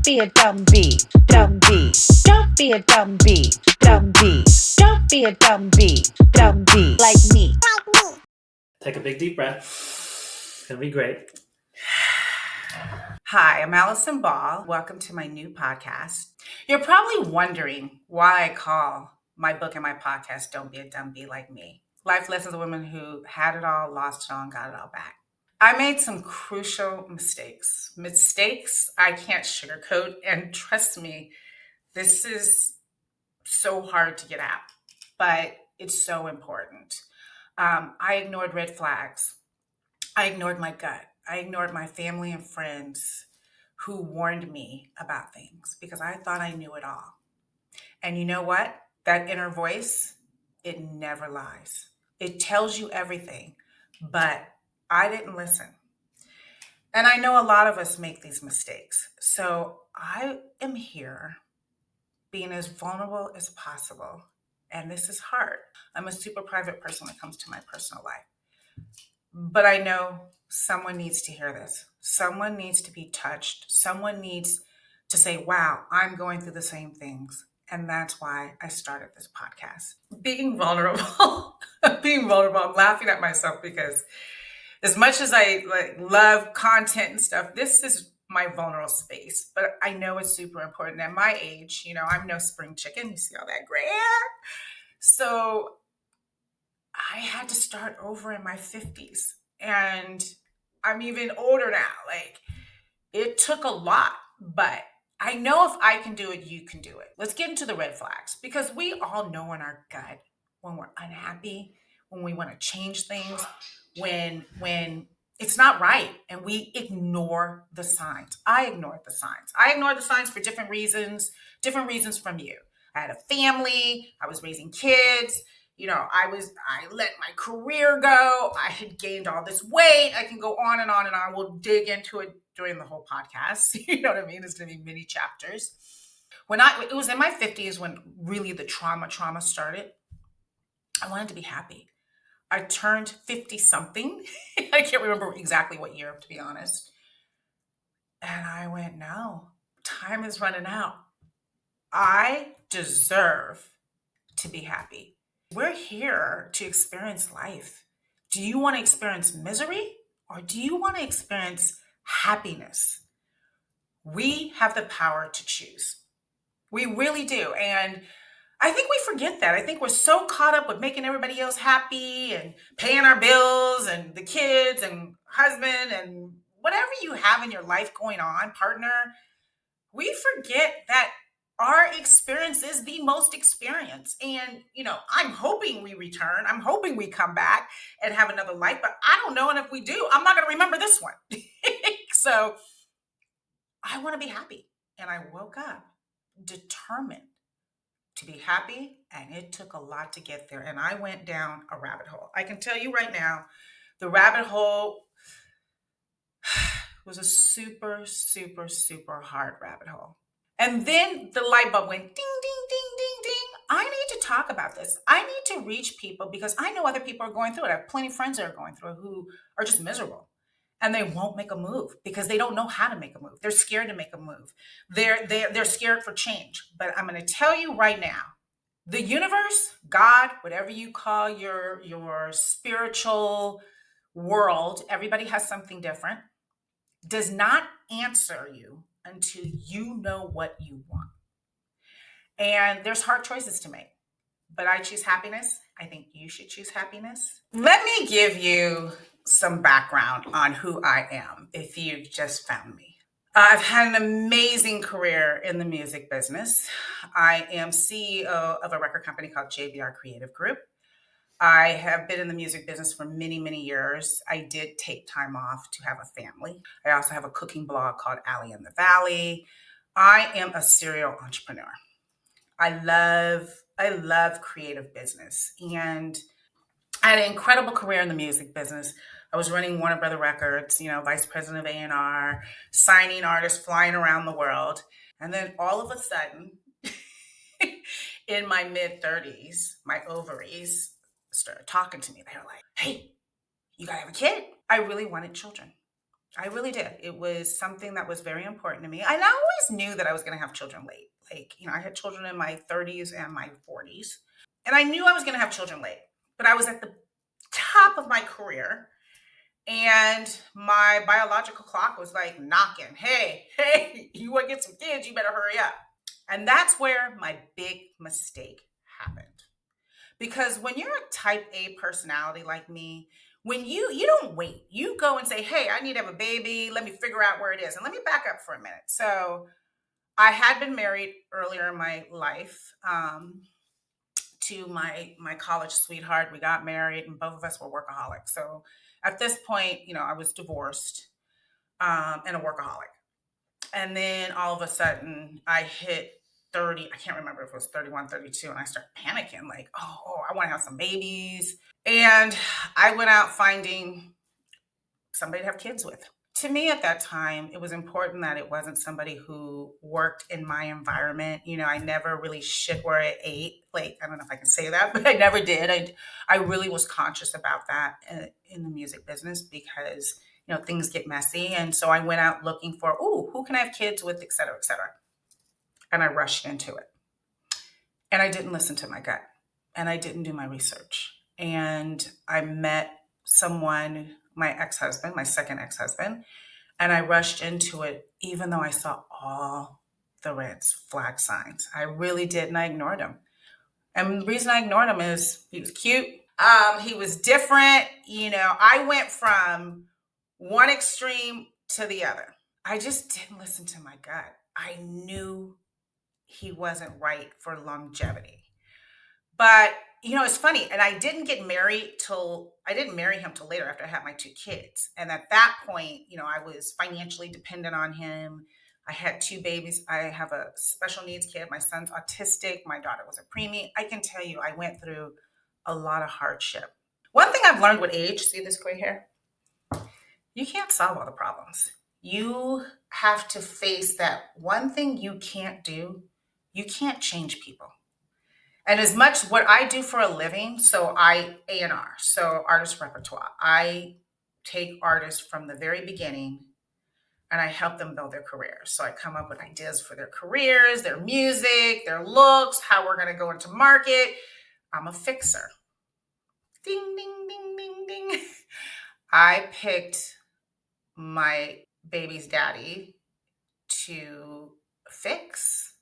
be a dumb bee, dumb bee. Don't be a dumb bee, dumb bee. Don't be a dumb bee like me. Take a big deep breath. It's gonna be great. Hi, I'm Alison. Welcome to my new podcast. You're probably wondering why I call my book and my podcast Don't Be a Dumb Bee Like Me. Life lessons of women who had it all, lost it all, and got it all back. I made some crucial mistakes. Mistakes I can't sugarcoat, and trust me, this is so hard to get at, but it's so important. I ignored red flags. I ignored my gut. I ignored my family and friends who warned me about things because I thought I knew it all. And you know what? That inner voice, it never lies. It tells you everything, but I didn't listen. And I know a lot of us make these mistakes. So I am here being as vulnerable as possible. And this is hard. I'm a super private person when it comes to my personal life. But I know someone needs to hear this. Someone needs to be touched. Someone needs to say, wow, I'm going through the same things. And that's why I started this podcast. Being vulnerable, I'm laughing at myself because as much as I love content and stuff, this is my vulnerable space. But I know it's super important. At my age, I'm no spring chicken. You see all that gray hair? So I had to start over in my 50s. And I'm even older now. It took a lot, but I know if I can do it, you can do it. Let's get into the red flags because we all know in our gut when we're unhappy, when we want to change things, when it's not right and we ignore the signs. I ignored the signs. I ignored the signs for different reasons from you. I had a family, I was raising kids, I let my career go. I had gained all this weight. I can go on and on and on. We'll dig into it during the whole podcast. You know what I mean? It's going to be mini chapters. It was in my 50s when really the trauma started. I wanted to be happy. I turned 50 something. I can't remember exactly what year, to be honest. And I went, no, time is running out. I deserve to be happy. We're here to experience life. Do you want to experience misery or do you want to experience happiness? We have the power to choose. We really do. And I think we forget that. I think we're so caught up with making everybody else happy and paying our bills and the kids and husband and whatever you have in your life going on, partner. We forget that our experience is the most experience. And, I'm hoping we return. I'm hoping we come back and have another life, but I don't know. And if we do, I'm not going to remember this one. So I want to be happy. And I woke up determined to be happy. And it took a lot to get there. And I went down a rabbit hole. I can tell you right now, the rabbit hole was a super, super, super hard rabbit hole. And then the light bulb went ding, ding, ding, ding, ding. I need to talk about this. I need to reach people because I know other people are going through it. I have plenty of friends that are going through it who are just miserable. And they won't make a move because they don't know how to make a move. They're scared to make a move. They're scared for change. But I'm going to tell you right now, the universe, God, whatever you call your spiritual world, everybody has something different, does not answer you until you know what you want. And there's hard choices to make, but I choose happiness. I think you should choose happiness. Let me give you some background on who I am if you've just found me. I've had an amazing career in the music business. I am CEO of a record company called JBR Creative Group. I have been in the music business for many, many years. I did take time off to have a family. I also have a cooking blog called Allie in the Valley. I am a serial entrepreneur. I love creative business. And I had an incredible career in the music business. I was running Warner Brother Records, vice president of A&R, signing artists, flying around the world. And then all of a sudden, in my mid-30s, my ovaries started talking to me. They were like, hey, you gotta have a kid. I really wanted children. I really did. It was something that was very important to me. And I always knew that I was going to have children late. Like, I had children in my 30s and my 40s. And I knew I was going to have children late, but I was at the top of my career. And my biological clock was like knocking. Hey, you want to get some kids? You better hurry up. And that's where my big mistake happened. Because when you're a type A personality like me, when you don't wait, you go and say, hey, I need to have a baby. Let me figure out where it is. And let me back up for a minute. So I had been married earlier in my life to my college sweetheart. We got married and both of us were workaholics. So at this point, I was divorced and a workaholic. And then all of a sudden I hit 30. I can't remember if it was 31, 32. And I started panicking like, oh, I want to have some babies. And I went out finding somebody to have kids with. To me at that time, it was important that it wasn't somebody who worked in my environment. I never really shit where I ate. Like, I don't know if I can say that, but I never did. I really was conscious about that in the music business because, things get messy. And so I went out looking for, who can I have kids with, et cetera, et cetera. And I rushed into it. And I didn't listen to my gut. And I didn't do my research. And I met someone, my ex-husband, my second ex-husband, and I rushed into it, even though I saw all the red flag signs. I really did, and I ignored him. And the reason I ignored him is he was cute. He was different. I went from one extreme to the other. I just didn't listen to my gut. I knew he wasn't right for longevity. But, it's funny. And I didn't marry him till later after I had my two kids. And at that point, I was financially dependent on him. I had two babies. I have a special needs kid. My son's autistic. My daughter was a preemie. I can tell you, I went through a lot of hardship. One thing I've learned with age, see this gray hair? You can't solve all the problems. You have to face that one thing you can't do. You can't change people. And as much what I do for a living, so A&R, so artist repertoire, I take artists from the very beginning and I help them build their careers. So I come up with ideas for their careers, their music, their looks, how we're going to go into market. I'm a fixer. Ding, ding, ding, ding, ding. I picked my baby's daddy to fix.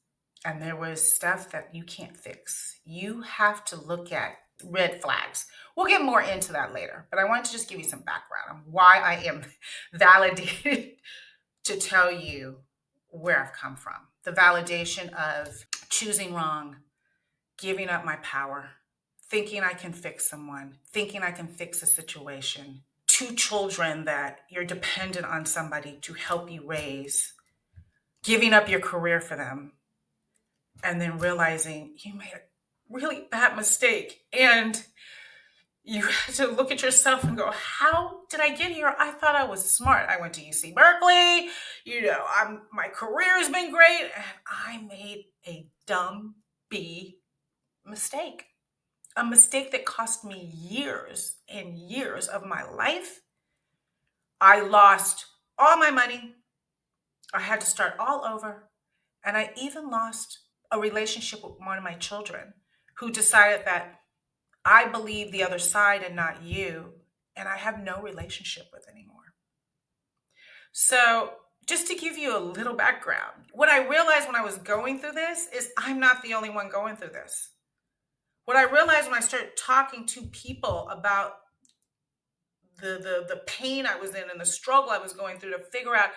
And there was stuff that you can't fix. You have to look at red flags. We'll get more into that later, but I want to just give you some background on why I am validated to tell you where I've come from. The validation of choosing wrong, giving up my power, thinking I can fix someone, thinking I can fix a situation, 2 children that you're dependent on somebody to help you raise, giving up your career for them, and then realizing you made a really bad mistake and you had to look at yourself and go, how did I get here? I thought I was smart. I went to UC Berkeley. My career has been great. And I made a dumb B mistake. A mistake that cost me years and years of my life. I lost all my money. I had to start all over. And I even lost a relationship with one of my children who decided that I believe the other side and not you, and I have no relationship with anymore. So just to give you a little background, what I realized when I was going through this is I'm not the only one going through this. What I realized when I started talking to people about the pain I was in and the struggle I was going through to figure out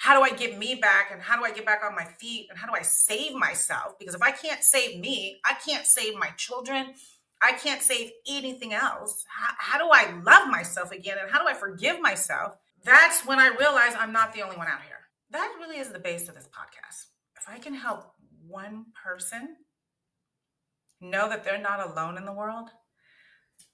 how do I get me back and how do I get back on my feet and how do I save myself? Because if I can't save me, I can't save my children. I can't save anything else. How do I love myself again? And how do I forgive myself? That's when I realized I'm not the only one out here. That really is the base of this podcast. If I can help one person know that they're not alone in the world,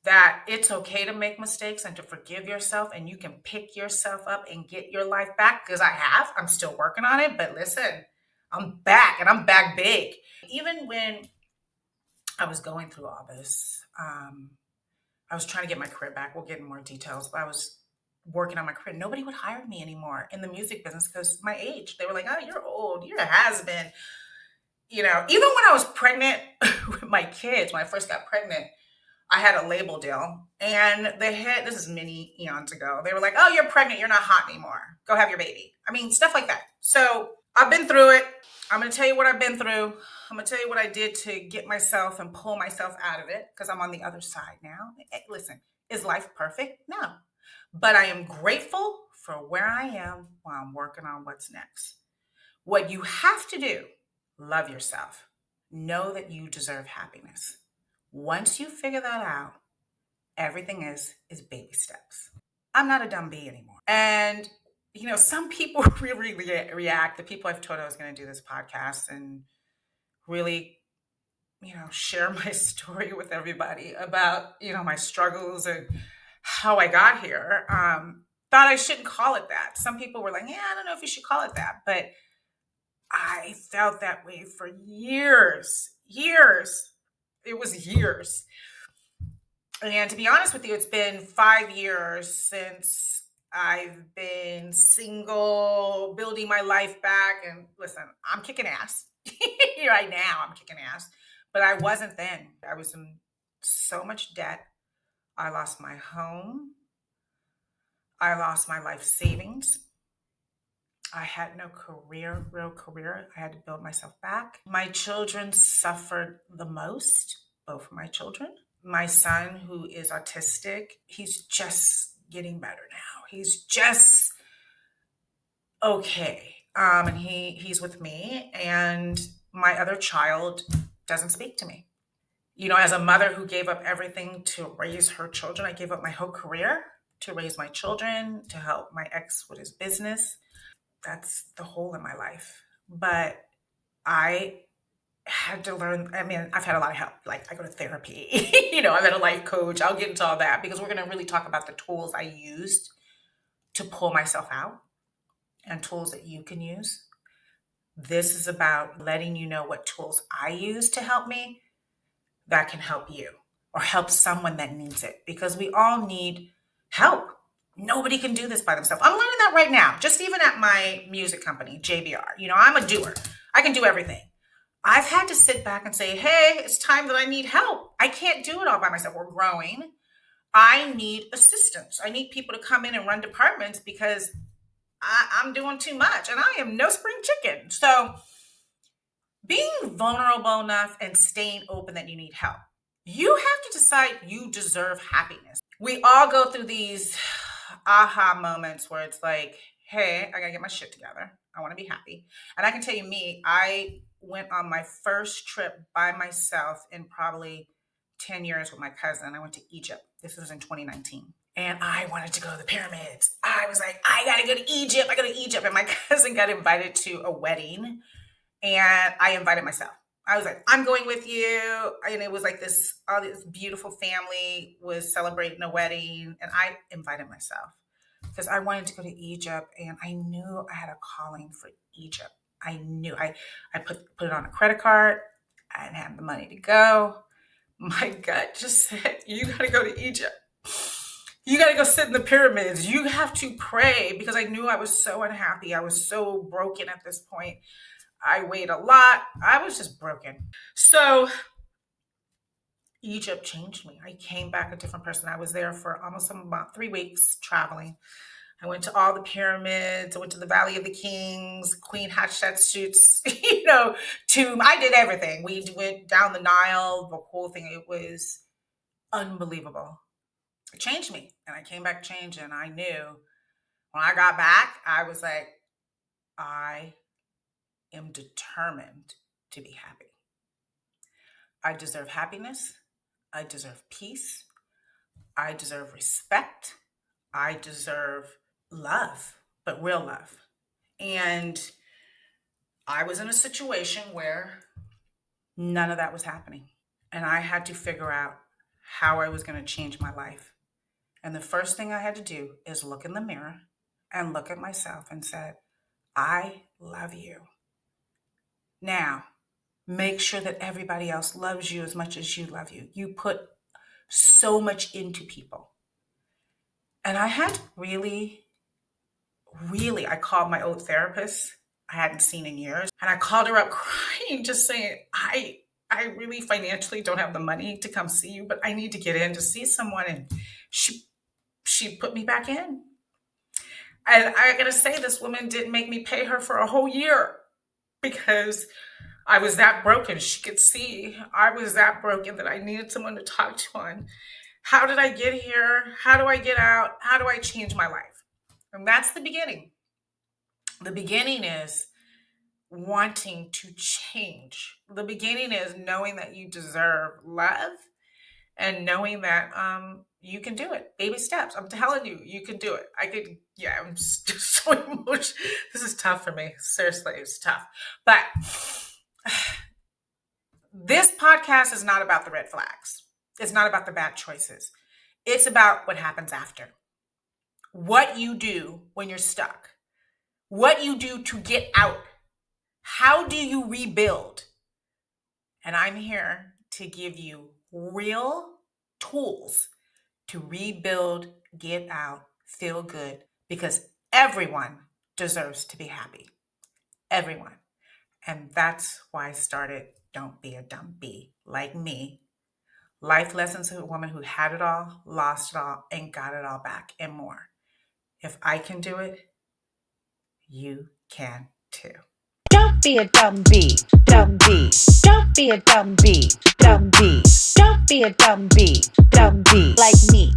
that it's okay to make mistakes and to forgive yourself and you can pick yourself up and get your life back, because I'm still working on it, but listen, I'm back and I'm back big. Even when I was going through all this, I was trying to get my career back. We'll get in more details, but I was working on my career. Nobody would hire me anymore in the music business because my age. They were like, "Oh, you're old. You're a has-been." Even when I was pregnant with my kids, when I first got pregnant, I had a label deal, and this is many eons ago. They were like, "Oh, you're pregnant. You're not hot anymore. Go have your baby." I mean, stuff like that. So I've been through it. I'm going to tell you what I've been through. I'm going to tell you what I did to get myself and pull myself out of it because I'm on the other side now. Listen, is life perfect? No. But I am grateful for where I am while I'm working on what's next. What you have to do, love yourself. Know that you deserve happiness. Once you figure that out, everything is baby steps. I'm not a dumb bee anymore. And, some people really react. The people I've told I was going to do this podcast and really, share my story with everybody about, my struggles and how I got here. Thought I shouldn't call it that. Some people were like, yeah, I don't know if you should call it that. But I felt that way for years. It was years. And to be honest with you, it's been 5 years since I've been single, building my life back. And listen, I'm kicking ass. Right now, I'm kicking ass. But I wasn't then. I was in so much debt. I lost my home. I lost my life savings. I had no real career. I had to build myself back. My children suffered the most, both of my children. My son, who is autistic, he's just getting better now. He's just okay. And he's with me. And my other child doesn't speak to me. As a mother who gave up everything to raise her children, I gave up my whole career to raise my children, to help my ex with his business. That's the hole in my life. But I had to learn. I mean, I've had a lot of help. Like, I go to therapy, I've had a life coach. I'll get into all that because we're going to really talk about the tools I used to pull myself out and tools that you can use. This is about letting you know what tools I use to help me that can help you or help someone that needs it, because we all need help. Nobody can do this by themselves. I'm learning that right now, just even at my music company, JBR. I'm a doer. I can do everything. I've had to sit back and say, hey, it's time that I need help. I can't do it all by myself. We're growing. I need assistance. I need people to come in and run departments because I'm doing too much and I am no spring chicken. So being vulnerable enough and staying open that you need help. You have to decide you deserve happiness. We all go through these aha moments where it's like, hey, I gotta get my shit together. I want to be happy. And I can tell you I went on my first trip by myself in probably 10 years with my cousin. I went to Egypt. This was in 2019. And I wanted to go to the pyramids. I was like, I gotta go to Egypt. I go to Egypt. And my cousin got invited to a wedding. And I invited myself. I was like, I'm going with you. And it was like this beautiful family was celebrating a wedding. And I invited myself because I wanted to go to Egypt. And I knew I had a calling for Egypt. I knew I put it on a credit card. I didn't have the money to go. My gut just said, you got to go to Egypt. You got to go sit in the pyramids. You have to pray, because I knew I was so unhappy. I was so broken at this point. I weighed a lot. I was just broken. So Egypt changed me. I came back a different person. I was there for almost about 3 weeks traveling. I went to all the pyramids. I went to the Valley of the Kings, Queen Hatshepsut's, tomb. I did everything. We went down the Nile, the whole thing. It was unbelievable. It changed me. And I came back changed. And I knew when I got back, I was like, I am determined to be happy. I deserve happiness. I deserve peace. I deserve respect. I deserve love, but real love. And I was in a situation where none of that was happening. And I had to figure out how I was going to change my life. And the first thing I had to do is look in the mirror and look at myself and said, I love you. Now, make sure that everybody else loves you as much as you love you. You put so much into people. And I had really, I called my old therapist I hadn't seen in years. And I called her up crying, just saying, I really financially don't have the money to come see you, but I need to get in to see someone. And she put me back in. And I gotta say, this woman didn't make me pay her for a whole year because I was that broken. She could see I was that broken that I needed someone to talk to on how did I get here? How do I get out? How do I change my life? And that's the beginning. The beginning is wanting to change. The beginning is knowing that you deserve love and knowing that you can do it. Baby steps. I'm telling you, you can do it. I'm just so emotional. This is tough for me. Seriously, it's tough. But this podcast is not about the red flags. It's not about the bad choices. It's about what happens after. What you do when you're stuck. What you do to get out. How do you rebuild? And I'm here to give you real tools to rebuild, get out, feel good, because everyone deserves to be happy. Everyone. And that's why I started Don't Be a Dumb Bee Like Me. Life lessons of a woman who had it all, lost it all, and got it all back and more. If I can do it, you can too. Don't be a dumb bee, dumb bee. Don't be a dumb bee, dumb bee. Don't be a dumb bee, dumb bee like me.